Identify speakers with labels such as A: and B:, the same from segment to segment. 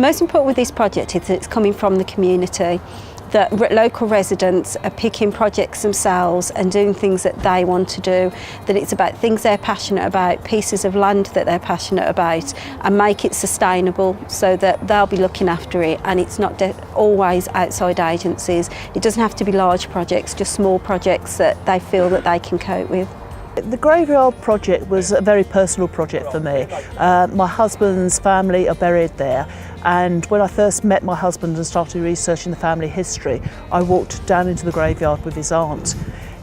A: most important with this project is that it's coming from the community, that local residents are picking projects themselves and doing things that they want to do, that it's about things they're passionate about, pieces of land that they're passionate about, and make it sustainable so that they'll be looking after it, and it's not always outside agencies. It doesn't have to be large projects, just small projects that they feel that they can cope with.
B: The graveyard project was a very personal project for me. My husband's family are buried there, and when I first met my husband and started researching the family history, I walked down into the graveyard with his aunt.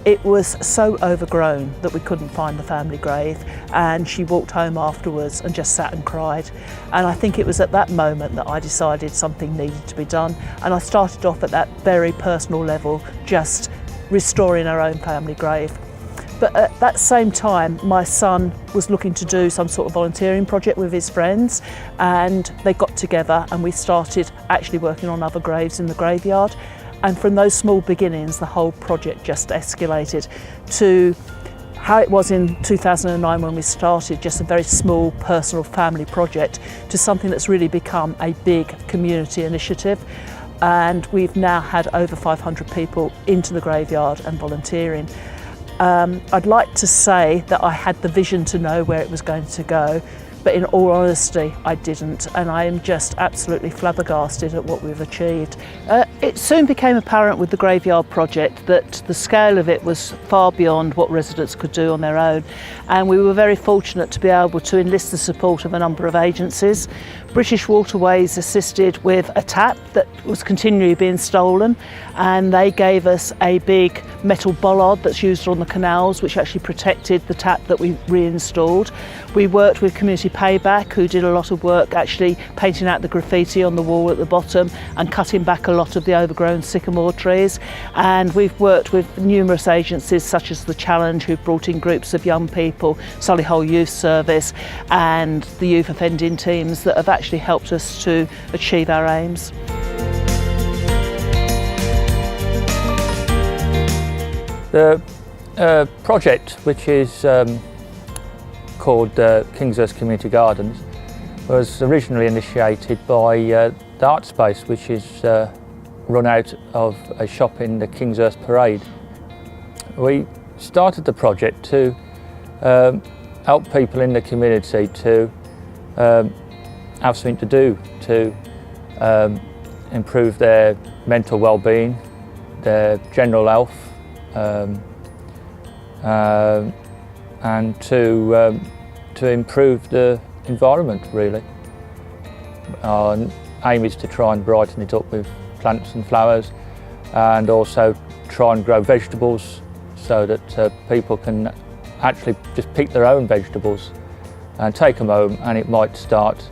B: It was so overgrown that we couldn't find the family grave, and she walked home afterwards and just sat and cried. And I think it was at that moment that I decided something needed to be done, and I started off at that very personal level, just restoring our own family grave. But at that same time, my son was looking to do some sort of volunteering project with his friends, and they got together and we started actually working on other graves in the graveyard. And from those small beginnings, the whole project just escalated to how it was in 2009 when we started, just a very small personal family project, to something that's really become a big community initiative. And we've now had over 500 people into the graveyard and volunteering. I'd like to say that I had the vision to know where it was going to go, but in all honesty, I didn't, and I am just absolutely flabbergasted at what we've achieved. It soon became apparent with the graveyard project that the scale of it was far beyond what residents could do on their own, and we were very fortunate to be able to enlist the support of a number of agencies. British Waterways assisted with a tap that was continually being stolen, and they gave us a big metal bollard that's used on the canals, which actually protected the tap that we reinstalled. We worked with Community Payback, who did a lot of work actually painting out the graffiti on the wall at the bottom and cutting back a lot of the overgrown sycamore trees. And we've worked with numerous agencies such as The Challenge, who brought in groups of young people, Solihull Youth Service and the youth offending teams that have actually helped us to achieve our aims.
C: The project, which is called Kingshurst Community Gardens, was originally initiated by the Art Space, which is run out of a shop in the Kingshurst Parade. We started the project to help people in the community to have something to do to improve their mental well-being, their general health, and to improve the environment, really. Our aim is to try and brighten it up with plants and flowers, and also try and grow vegetables so that people can actually just pick their own vegetables and take them home, and it might start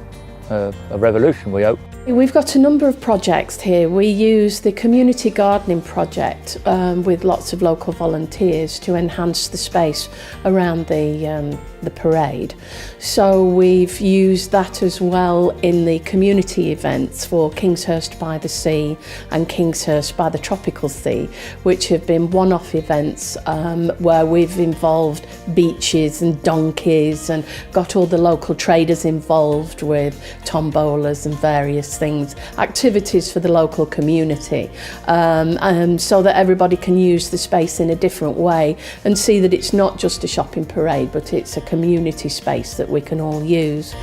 C: a revolution, we hope.
D: We've got a number of projects here. We use the community gardening project with lots of local volunteers to enhance the space around the parade. So we've used that as well in the community events for Kingshurst by the Sea and Kingshurst by the Tropical Sea, which have been one-off events where we've involved beaches and donkeys and got all the local traders involved with tombolas and various things, activities for the local community, so that everybody can use the space in a different way and see that it's not just a shopping parade, but it's a community space that we can all use.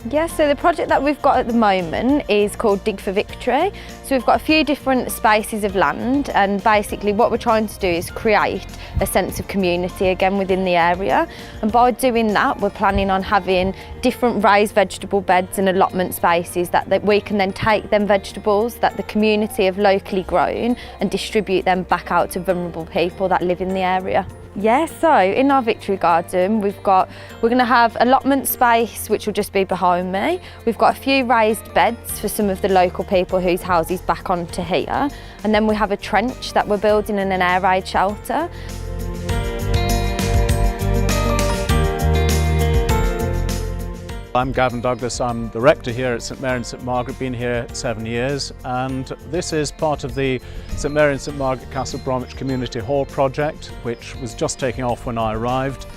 E: Yeah, so the project that we've got at the moment is called Dig for Victory. So we've got a few different spaces of land, and basically what we're trying to do is create a sense of community again within the area. And by doing that, we're planning on having different raised vegetable beds and allotment spaces that we can then take them vegetables that the community have locally grown and distribute them back out to vulnerable people that live in the area. Yeah, so in our Victory Garden, we're going to have allotment space, which will just be behind me. We've got a few raised beds for some of the local people whose houses back onto here. And then we have a trench that we're building in an air raid shelter.
F: I'm Gavin Douglas, I'm the rector here at St Mary and St Margaret, been here 7 years, and this is part of the St Mary and St Margaret Castle Bromwich Community Hall project, which was just taking off when I arrived.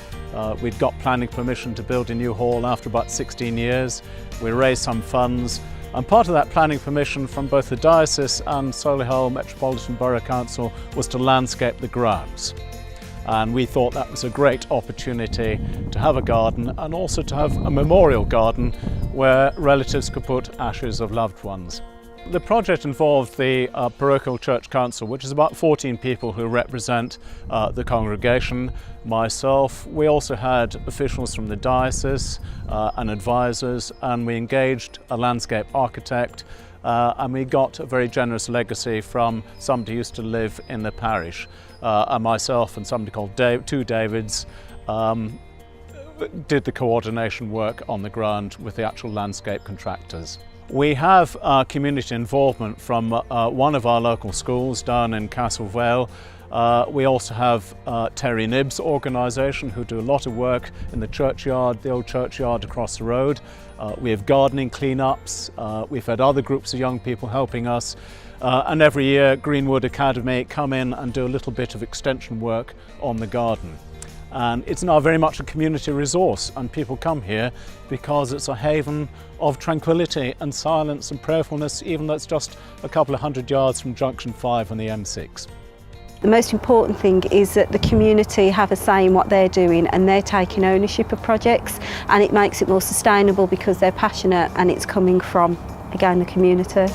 F: We'd got planning permission to build a new hall after about 16 years. We raised some funds, and part of that planning permission from both the diocese and Solihull Metropolitan Borough Council was to landscape the grounds. And we thought that was a great opportunity to have a garden and also to have a memorial garden where relatives could put ashes of loved ones. The project involved the Parochial Church Council, which is about 14 people who represent the congregation, myself. We also had officials from the diocese and advisors, and we engaged a landscape architect, and we got a very generous legacy from somebody who used to live in the parish. And myself and somebody called Two Davids did the coordination work on the ground with the actual landscape contractors. We have community involvement from one of our local schools down in Castle Vale. We also have Terry Nibb's organisation, who do a lot of work in the churchyard, the old churchyard across the road. We have gardening clean-ups. We've had other groups of young people helping us. And every year Greenwood Academy come in and do a little bit of extension work on the garden. And it's now very much a community resource, and people come here because it's a haven of tranquility and silence and prayerfulness, even though it's just a couple of 100 yards from Junction 5 on the M6.
A: The most important thing is that the community have a say in what they're doing, and they're taking ownership of projects, and it makes it more sustainable because they're passionate and it's coming from, again, the community.